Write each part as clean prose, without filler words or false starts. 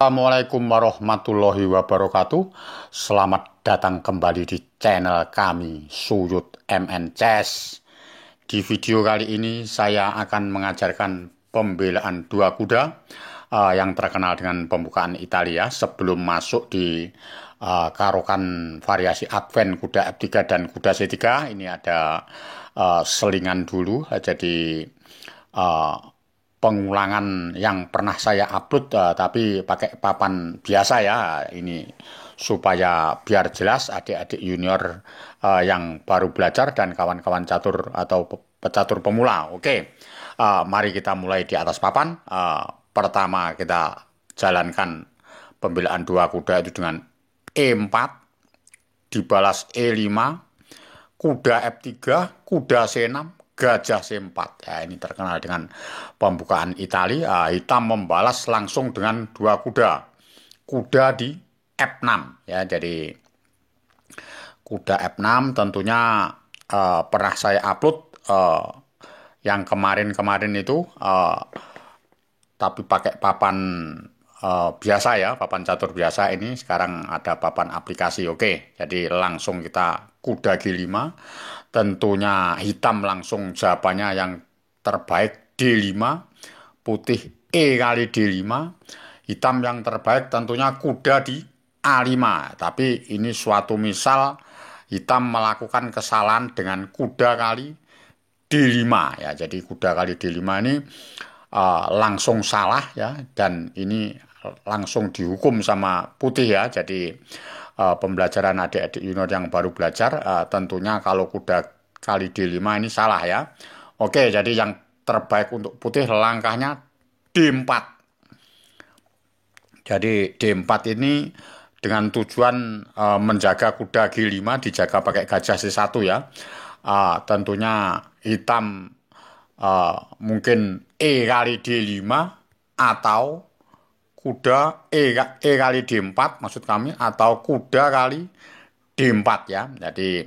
Assalamualaikum warahmatullahi wabarakatuh. Selamat datang kembali di channel kami Suyut MN Chess. Di video kali ini saya akan mengajarkan pembelaan dua kuda yang terkenal dengan pembukaan Italia sebelum masuk di karokan variasi Advent kuda F3 dan kuda C3. Ini ada selingan dulu, jadi pengulangan yang pernah saya upload tapi pakai papan biasa ya, ini supaya biar jelas adik-adik junior yang baru belajar dan kawan-kawan catur atau pecatur pemula. Oke, mari kita mulai di atas papan. Pertama kita jalankan pembelaan dua kuda itu dengan E4 dibalas E5, kuda F3, kuda C6, gajah C4. Ya, ini terkenal dengan pembukaan Italia. Hitam membalas langsung dengan dua kuda. Kuda di F6 ya. Jadi kuda F6 tentunya pernah saya upload yang kemarin-kemarin itu tapi pakai papan biasa ya, papan catur biasa. Ini sekarang ada papan aplikasi. Oke, jadi langsung kita kuda G5. Tentunya hitam langsung jawabannya yang terbaik D5, putih E kali D5. Hitam yang terbaik tentunya kuda di A5. Tapi ini suatu misal hitam melakukan kesalahan dengan kuda kali D5 ya. Jadi kuda kali D5 ini langsung salah ya, dan ini langsung dihukum sama putih ya. Jadi pembelajaran adik-adik junior yang baru belajar tentunya kalau kuda kali D5 ini salah ya. Oke, jadi yang terbaik untuk putih langkahnya D4. Jadi D4 ini dengan tujuan menjaga kuda G5 dijaga pakai gajah C1 ya. Tentunya hitam mungkin E kali D5 atau kuda E kali D4 maksud kami, atau kuda kali D4 ya. Jadi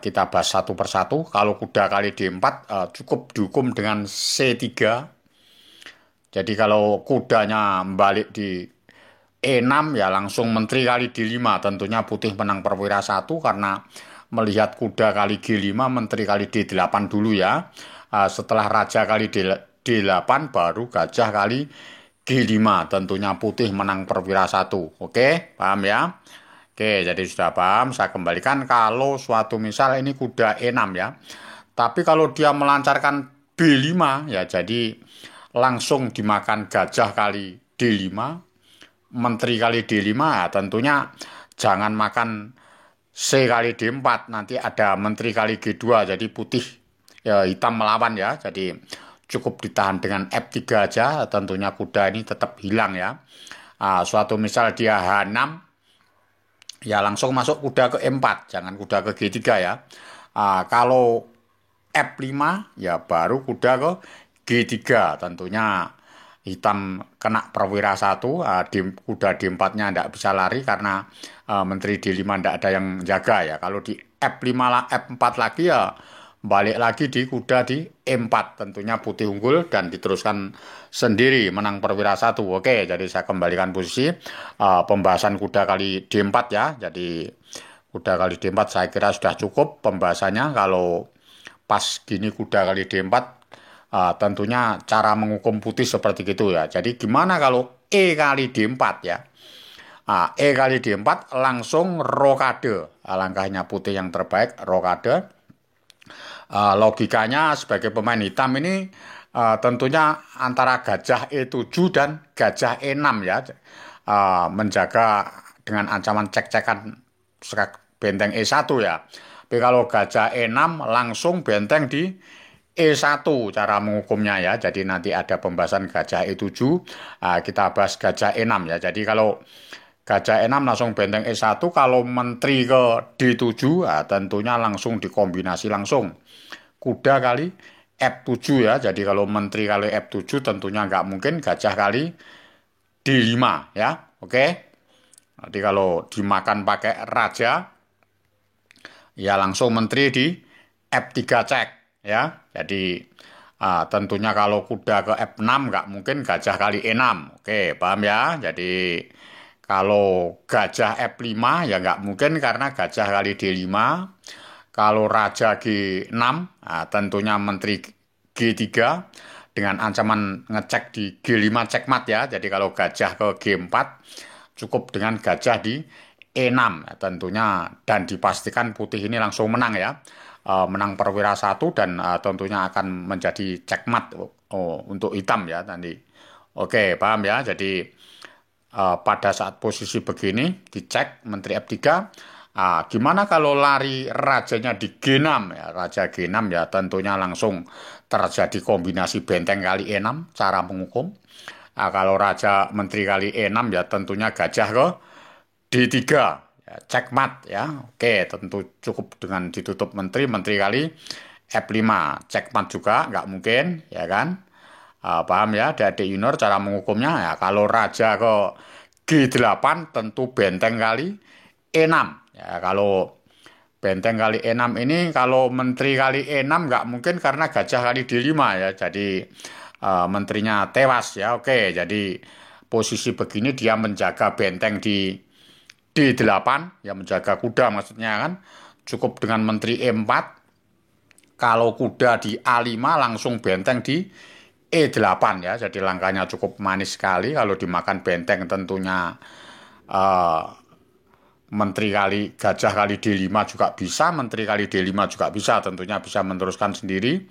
kita bahas satu persatu. Kalau kuda kali D4 cukup dihukum dengan C3. Jadi kalau kudanya balik di E6 ya langsung menteri kali D5. Tentunya putih menang perwira 1 karena melihat kuda kali G5 menteri kali D8 dulu ya. Setelah raja kali D8 baru gajah kali G5. Tentunya putih menang perwira 1. Oke, paham ya? Oke, jadi sudah paham. Saya kembalikan kalau suatu misal ini kuda E6 ya. Tapi kalau dia melancarkan B5 ya, jadi langsung dimakan gajah kali D5, menteri kali D5 ya. Tentunya jangan makan C kali D4, nanti ada menteri kali G2, jadi putih ya, hitam melawan ya. Jadi cukup ditahan dengan F3 aja, tentunya kuda ini tetap hilang ya. Suatu misal dia H6 ya langsung masuk kuda ke E4, jangan kuda ke G3 ya. Kalau F5 ya baru kuda ke G3. Tentunya hitam kena perwira 1, kuda D4-nya tidak bisa lari karena menteri D5 tidak ada yang jaga ya. Kalau di F5 F4 lagi ya balik lagi di kuda di E4. Tentunya putih unggul dan diteruskan sendiri menang perwira 1. Oke, jadi saya kembalikan posisi pembahasan kuda kali D4 ya. Jadi kuda kali D4 saya kira sudah cukup pembahasannya. Kalau pas gini kuda kali D4 tentunya cara menghukum putih seperti itu ya. Jadi gimana kalau E kali D4 ya. E kali D4 langsung rokade. Langkahnya putih yang terbaik rokade. Logikanya sebagai pemain hitam ini tentunya antara gajah E7 dan gajah E6 ya, menjaga dengan ancaman cek-cekan benteng E1 ya. Tapi kalau gajah E6 langsung benteng di E1 cara menghukumnya ya. Jadi nanti ada pembahasan gajah E7, kita bahas gajah E6 ya. Jadi kalau gajah E6 langsung benteng E1, kalau menteri ke D7 tentunya langsung dikombinasi langsung kuda kali F7 ya. Jadi kalau menteri kali F7 tentunya nggak mungkin gajah kali D5 ya. Oke. Nanti kalau dimakan pakai raja ya langsung menteri di F3 cek ya. Jadi Tentunya kalau kuda ke F6 nggak mungkin gajah kali E6. Oke, paham ya? Jadi kalau gajah F5 ya nggak mungkin karena gajah kali D5. Kalau raja G6, tentunya menteri G3 dengan ancaman ngecek di G5 cekmat ya. Jadi kalau gajah ke G4 cukup dengan gajah di E6 ya, tentunya dan dipastikan putih ini langsung menang ya. Menang perwira satu dan tentunya akan menjadi cekmat untuk hitam ya nanti. Oke, paham ya. Jadi pada saat posisi begini dicek menteri F3. Gimana kalau lari rajanya di G6 ya, raja G6 ya tentunya langsung terjadi kombinasi benteng kali E6 cara menghukum. Kalau raja menteri kali E6 ya tentunya gajah ke D3 ya, cekmat ya. Oke, tentu cukup dengan ditutup menteri, menteri kali F5 cekmat juga nggak mungkin ya kan. Paham ya, adik junior cara menghukumnya ya. Kalau raja ke G8 tentu benteng kali E6 ya. Kalau benteng kali E6 ini kalau menteri kali E6 nggak mungkin karena gajah kali D5 ya. Jadi menterinya tewas ya. Oke, jadi posisi begini dia menjaga benteng di D8 ya, menjaga kuda maksudnya kan. Cukup dengan menteri E4. Kalau kuda di A5 langsung benteng di E8 ya. Jadi langkahnya cukup manis sekali. Kalau dimakan benteng tentunya eh, menteri kali gajah kali D5 juga bisa, menteri kali D5 juga bisa, tentunya bisa meneruskan sendiri.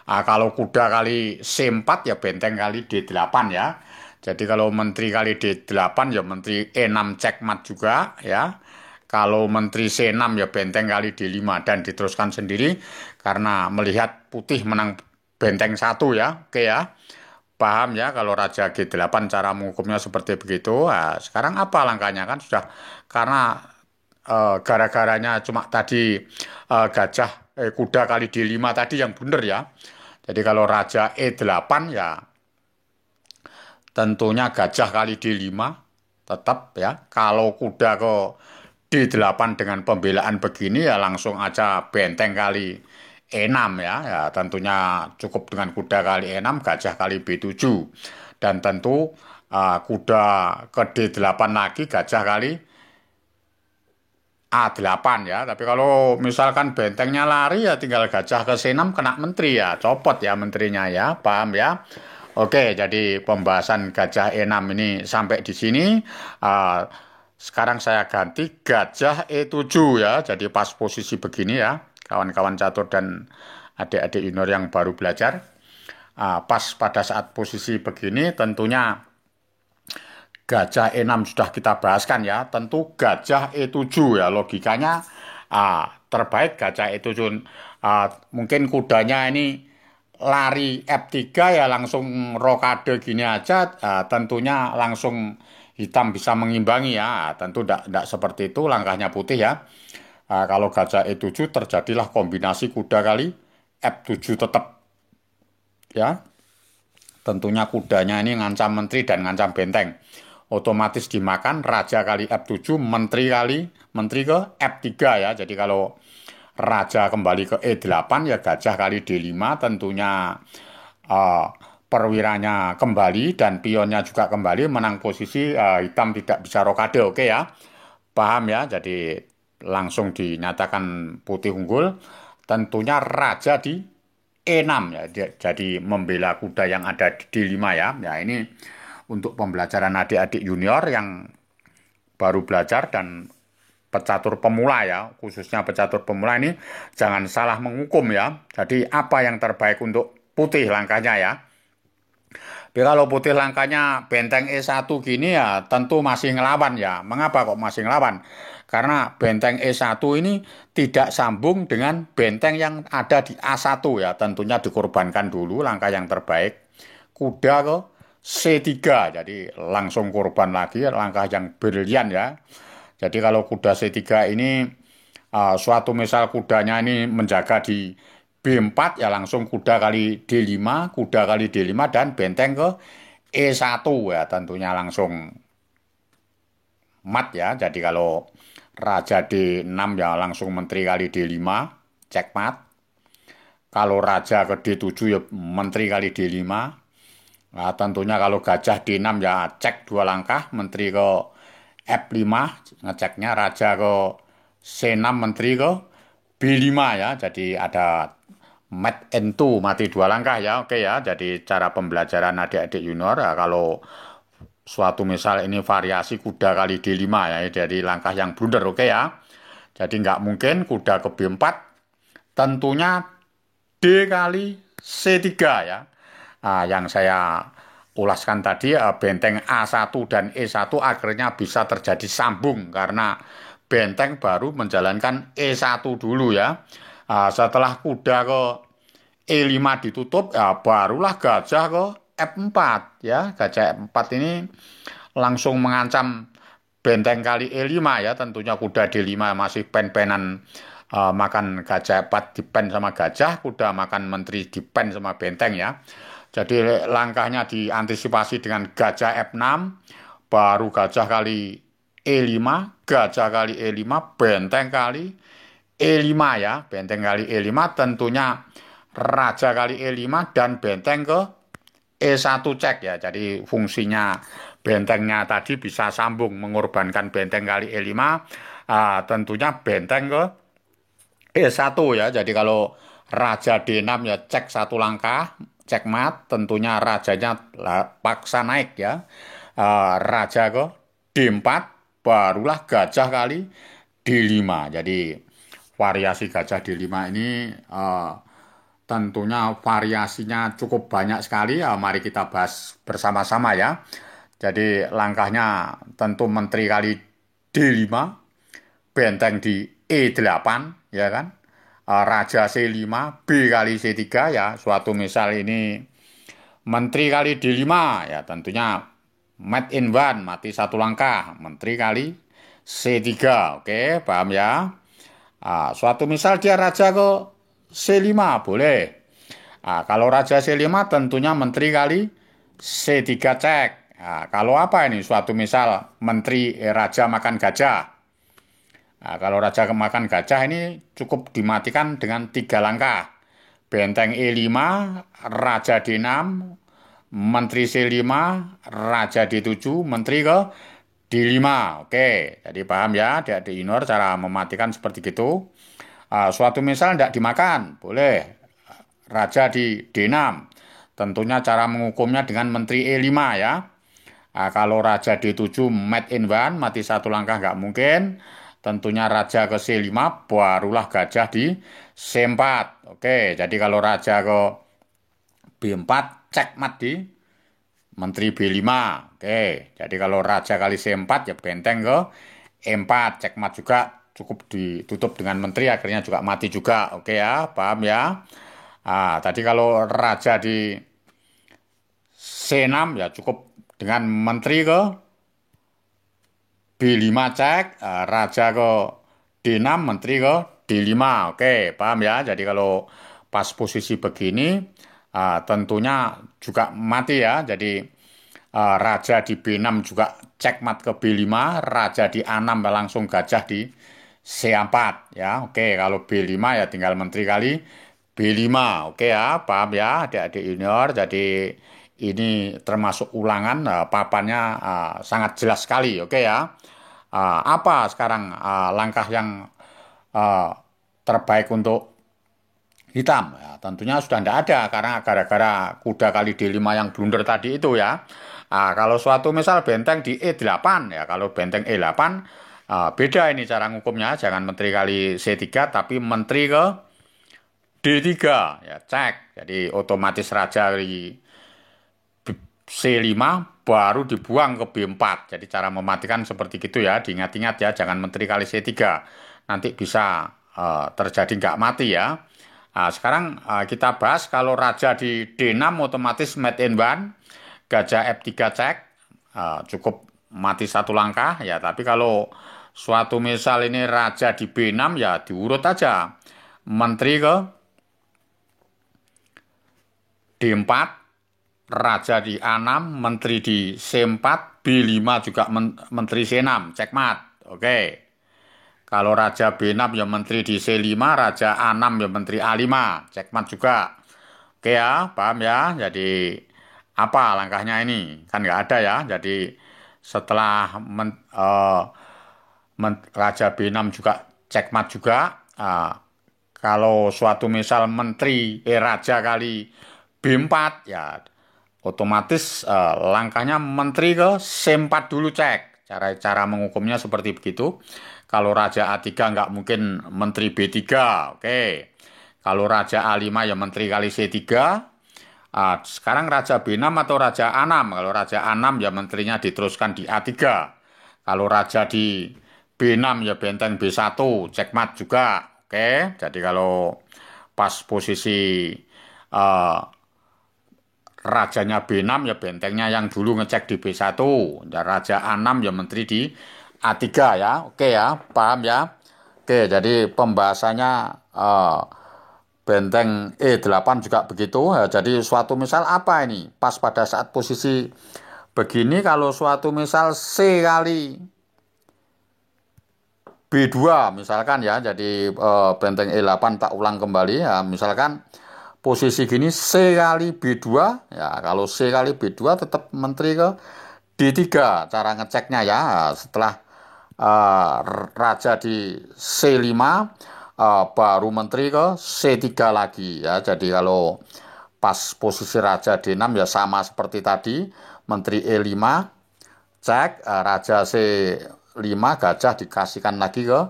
Kalau kuda kali C4 ya benteng kali D8 ya. Jadi kalau menteri kali D8 ya menteri E6 cekmat juga ya. Kalau menteri C6 ya benteng kali D5 dan diteruskan sendiri karena melihat putih menang benteng satu ya. Oke ya. Paham ya kalau raja G8 cara menghukumnya seperti begitu. Sekarang apa langkahnya kan sudah karena gara-garanya cuma tadi kuda kali D5 tadi yang benar ya. Jadi kalau raja E8 ya tentunya gajah kali D5 tetap ya. Kalau kuda ke D8 dengan pembelaan begini ya langsung aja benteng kali E6 ya. Ya tentunya cukup dengan kuda kali E6, gajah kali B7. Dan tentu kuda ke D8 lagi, gajah kali A8 ya. Tapi kalau misalkan bentengnya lari ya tinggal gajah ke C6 kena menteri ya. Copot ya menterinya ya. Paham ya? Oke, jadi pembahasan gajah E6 ini sampai di sini. Uh, Sekarang saya ganti gajah E7 ya. Jadi pas posisi begini ya. Kawan-kawan catur dan adik-adik junior yang baru belajar. Pas pada saat posisi begini tentunya gajah E6 sudah kita bahaskan ya. Tentu gajah E7 ya. Logikanya terbaik gajah E7. Mungkin kudanya ini lari F3 ya langsung rokade gini aja. Tentunya langsung hitam bisa mengimbangi ya. Tentu tidak seperti itu langkahnya putih ya. Kalau gajah E7 terjadilah kombinasi kuda kali F7 tetap ya. Tentunya kudanya ini ngancam menteri dan ngancam benteng. Otomatis dimakan raja kali F7, menteri ke F3 ya. Jadi kalau raja kembali ke E8 ya gajah kali D5 tentunya perwiranya kembali dan pionnya juga kembali menang posisi hitam tidak bisa rokade. Oke ya. Paham ya. Jadi langsung dinyatakan putih unggul. Tentunya raja di E6 ya. Jadi membela kuda yang ada di D5 ya. Ya ini untuk pembelajaran adik-adik junior yang baru belajar dan pecatur pemula ya, khususnya pecatur pemula ini jangan salah menghukum ya. Jadi apa yang terbaik untuk putih langkahnya ya. Tapi kalau putih langkahnya benteng E1 gini ya tentu masih ngelawan ya. Mengapa kok masih ngelawan? Karena benteng E1 ini tidak sambung dengan benteng yang ada di A1 ya. Tentunya dikorbankan dulu langkah yang terbaik. Kuda ke C3. Jadi langsung korban lagi langkah yang brilian ya. Jadi kalau kuda C3 ini suatu misal kudanya ini menjaga di B4 ya langsung kuda kali D5, kuda kali D5 dan benteng ke E1 ya tentunya langsung mat ya. Jadi kalau raja D6 ya langsung menteri kali D5 cekmat. kalau raja ke D7 ya menteri kali D5. Nah, tentunya kalau gajah D6 ya cek 2 langkah, menteri ke F5, ngeceknya raja ke C6, menteri ke B5 ya. Jadi ada mat N2, mati 2 langkah ya. Oke ya, jadi cara pembelajaran adik-adik junior ya, kalau suatu misal ini variasi kuda kali D5 ya, jadi langkah yang blunder, oke ya. Jadi nggak mungkin kuda ke B4, tentunya D kali C3 ya. Yang saya ulaskan tadi benteng A1 dan E1 akhirnya bisa terjadi sambung karena benteng baru menjalankan E1 dulu ya. Setelah kuda ke E5 ditutup ya barulah gajah ke F4 ya. Gajah F4 ini langsung mengancam benteng kali E5 ya. Tentunya kuda D5 masih pen-penan makan gajah F4 dipen sama gajah, kuda makan menteri dipen sama benteng ya. Jadi langkahnya diantisipasi dengan gajah F6, baru gajah kali E5, gajah kali E5, benteng kali E5 ya. Benteng kali E5 tentunya raja kali E5 dan benteng ke E1 cek ya. Jadi fungsinya bentengnya tadi bisa sambung mengorbankan benteng kali E5. Tentunya benteng ke E1 ya. Jadi kalau raja D6 ya cek 1 langkah, cek mat. Tentunya rajanya paksa naik ya. Raja ke D4, barulah gajah kali D5. Jadi variasi gajah D5 ini tentunya variasinya cukup banyak sekali. Mari kita bahas bersama-sama ya. Jadi langkahnya tentu menteri kali D5, benteng di E8 ya kan. Raja C5, B kali C3 ya. Suatu misal ini menteri kali D5 ya, tentunya mat in one, mati 1 langkah, menteri kali C3. Oke, paham ya. Suatu misal dia raja ke C5 boleh. Kalau raja C5 tentunya menteri kali C3 cek. Kalau apa ini? Suatu misal menteri raja makan gajah. Kalau raja makan gajah ini cukup dimatikan dengan 3 langkah. Benteng E5, raja D6, menteri C5, raja D7, menteri ke D5. Oke, jadi paham ya adik-adik junior cara mematikan seperti itu. Suatu misal tidak dimakan, boleh. Raja di D6. Tentunya cara menghukumnya dengan menteri E5 ya. Kalau raja D7 mat in one, mati 1 langkah nggak mungkin. Tentunya raja ke C5, barulah gajah di C4. Oke, jadi kalau raja ke B4, cek mat di menteri B5. Oke, jadi kalau raja kali C4 ya benteng ke E4, cek mat juga, cukup ditutup dengan menteri, akhirnya juga mati juga. Oke ya, paham ya. Tadi kalau raja di C6 ya cukup dengan menteri ke B5 cek, raja ke D6, menteri ke D5. Oke, paham ya. Jadi kalau pas posisi begini, tentunya juga mati ya. Jadi raja di B6 juga cekmat ke B5, raja di A6 langsung gajah di C4 ya. Oke, kalau B5 ya tinggal menteri kali B5. Oke ya, paham ya adik-adik junior. Jadi ini termasuk ulangan, papannya sangat jelas sekali. Oke ya. Apa sekarang langkah yang terbaik untuk hitam? Ya, tentunya sudah tidak ada karena gara-gara kuda kali D5 yang blunder tadi itu ya. Kalau suatu misal benteng di E8 ya, kalau benteng E8 beda ini cara ngukumnya, jangan menteri kali C3 tapi menteri ke D3 ya, cek. Jadi otomatis raja di C5 baru dibuang ke B4. Jadi cara mematikan seperti gitu ya. Diingat-ingat ya, jangan menteri kali C3. Nanti bisa terjadi nggak mati ya. Sekarang kita bahas kalau raja di D6 otomatis mate in one. Gajah F3 cek. Cukup mati 1 langkah ya. Tapi kalau suatu misal ini raja di B6 ya diurut aja. Menteri ke D4, raja di A6, menteri di C4, B5 juga menteri C6, cekmat. Oke. Kalau Raja B6 ya menteri di C5, Raja A6 ya menteri A5. Checkmate juga. Oke ya, paham ya? Jadi apa langkahnya ini? Kan nggak ada ya. Jadi setelah Raja B6 juga checkmate juga. Kalau suatu misal Raja kali B4 ya otomatis langkahnya menteri ke C4 dulu cek. Cara menghukumnya seperti begitu. Kalau Raja A3 nggak mungkin menteri B3. Oke. Kalau Raja A5 ya menteri kali C3. Sekarang Raja B6 atau Raja A6. Kalau Raja A6 ya menterinya diteruskan di A3. Kalau Raja di B6 ya benteng B1. Checkmate juga. Oke. Jadi kalau pas posisi uh, rajanya B6 ya bentengnya yang dulu ngecek di B1. Ya, Raja A6 ya menteri di A3 ya. Oke ya, paham ya. Oke, jadi pembahasannya benteng E8 juga begitu. Ya, jadi suatu misal apa ini? Pas pada saat posisi begini kalau suatu misal C kali B2 misalkan ya. Jadi benteng E8 tak ulang kembali ya. Misalkan posisi gini C kali B2 ya, kalau C kali B2 tetap menteri ke D3 cara ngeceknya ya. Setelah raja di C5 baru menteri ke C3 lagi ya. Jadi kalau pas posisi raja D6 ya sama seperti tadi, menteri E5 cek, raja C5 gajah dikasihkan lagi ke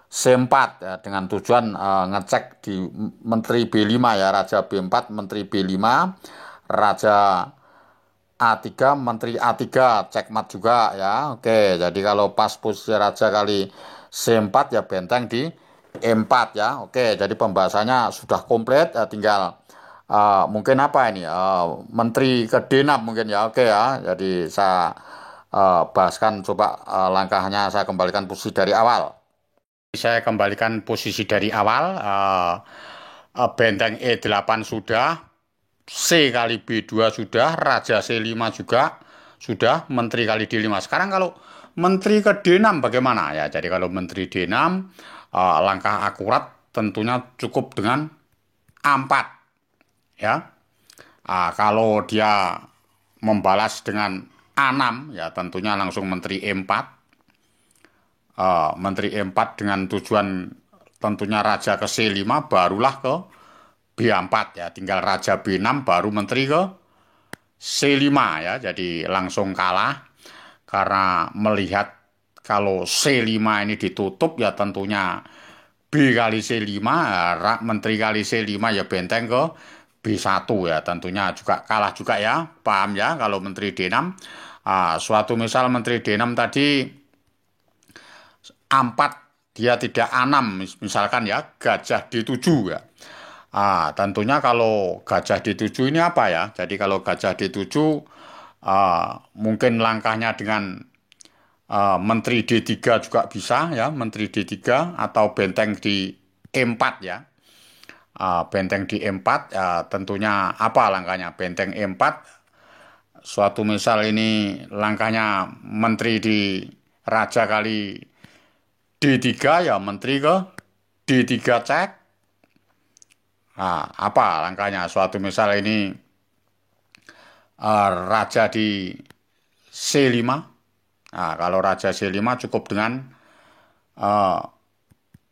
C4 ya, dengan tujuan ngecek di menteri B5 ya, raja B4 menteri B5, raja A3 menteri A3 checkmate juga ya. Oke, jadi kalau pas posisi raja kali C4 ya benteng di E4 ya. Oke, jadi pembahasannya sudah komplit ya, tinggal mungkin apa ini menteri ke D6 mungkin ya. Oke ya, jadi saya bahaskan coba langkahnya, saya kembalikan posisi dari awal. Saya kembalikan posisi dari awal, benteng E8 sudah, C kali B2 sudah, Raja C5 juga sudah, Menteri kali D5. Sekarang kalau Menteri ke D6 bagaimana ya? Jadi kalau Menteri D6, langkah akurat tentunya cukup dengan A4 ya. Kalau dia membalas dengan A6 ya tentunya langsung Menteri E4. Menteri E4 dengan tujuan tentunya Raja ke C5 barulah ke B4 ya, tinggal Raja B6 baru menteri ke C5 ya, jadi langsung kalah karena melihat kalau C5 ini ditutup ya tentunya B kali C5 ya, menteri kali C5 ya benteng ke B1 ya, tentunya juga kalah juga ya, paham ya. Kalau menteri D6 suatu misal menteri D6 tadi A4 dia tidak A6 misalkan ya, gajah D7 ya. Tentunya kalau gajah D7 ini apa ya? Jadi kalau gajah D7 mungkin langkahnya dengan menteri D3 juga bisa ya, menteri D3 atau benteng di E4 ya. Benteng di E4 tentunya apa langkahnya? Benteng E4 suatu misal ini langkahnya menteri di raja kali D3 ya menteri ke D3 cek. Apa langkahnya? Suatu misal ini raja di C5. Kalau raja C5 cukup dengan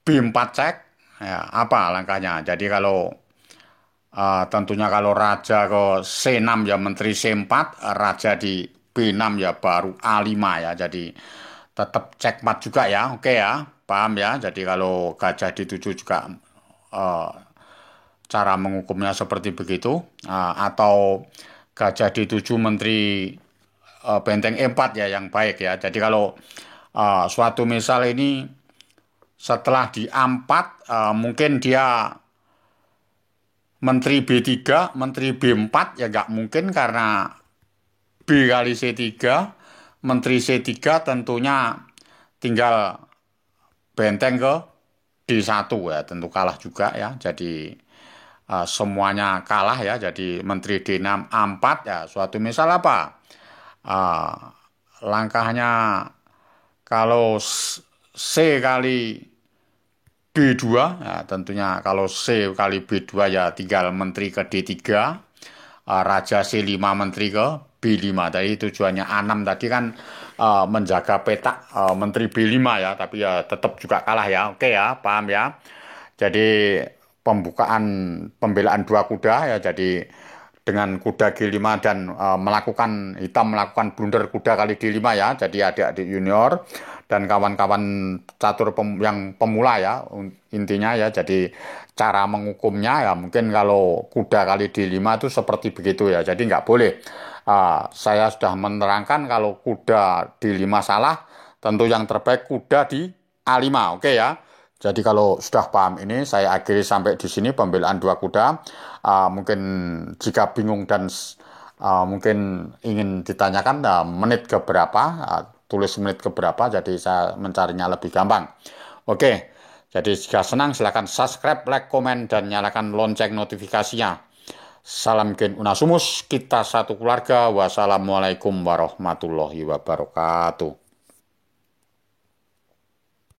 B4 cek. Ya, apa langkahnya? Jadi kalau tentunya kalau raja ke C6 ya menteri C4, raja di B6 ya baru A5 ya. Jadi tetap checkmate juga ya. Oke ya, paham ya. Jadi kalau gajah D7 juga cara menghukumnya seperti begitu, atau gajah D7 menteri benteng E4 ya yang baik ya. Jadi kalau suatu misal ini setelah di A4 mungkin dia menteri B3, menteri B4 ya nggak mungkin karena B kali C3, menteri C3 tentunya tinggal benteng ke D1 ya, tentu kalah juga ya. Jadi semuanya kalah ya. Jadi menteri D6 A4 ya, suatu misal apa? Langkahnya kalau C kali B2, ya, tentunya kalau C kali B2 ya tinggal menteri ke D3, Raja C5 menteri ke B5. Tadi tujuannya A6 tadi kan menjaga petak menteri B5 ya, tapi ya tetap juga kalah ya. Oke ya, paham ya. Jadi pembelaan dua kuda ya, jadi dengan kuda G5 dan hitam melakukan blunder kuda kali D5 ya. Jadi adik-adik junior dan kawan-kawan catur yang pemula ya, intinya ya. Jadi cara menghukumnya ya mungkin kalau kuda kali D5 itu seperti begitu ya. Jadi nggak boleh. Saya sudah menerangkan kalau kuda D5 salah, tentu yang terbaik kuda di A5. Oke ya. Jadi kalau sudah paham ini, saya akhiri sampai di sini pembelaan dua kuda. Mungkin jika bingung dan mungkin ingin ditanyakan menit keberapa, tulis menit keberapa, jadi saya mencarinya lebih gampang. Oke, jadi jika senang silakan subscribe, like, komen, dan nyalakan lonceng notifikasinya. Salam Gen Unasumus, kita satu keluarga. Wassalamualaikum warahmatullahi wabarakatuh.